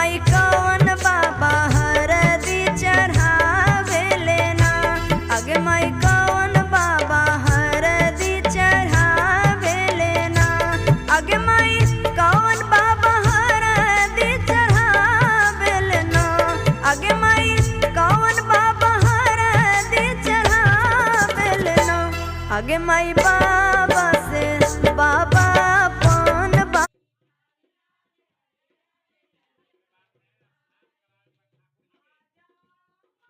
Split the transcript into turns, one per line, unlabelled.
माई कौन बाबा हरदी चढ़ावेले ना। आगे माई कौन बाबा हरदी चढ़ावेले ना। आगे माई कौन बाबा हरदी चढ़ावेले ना। आगे माई कौन बाबा हरदी चढ़ावेले ना। आगे माई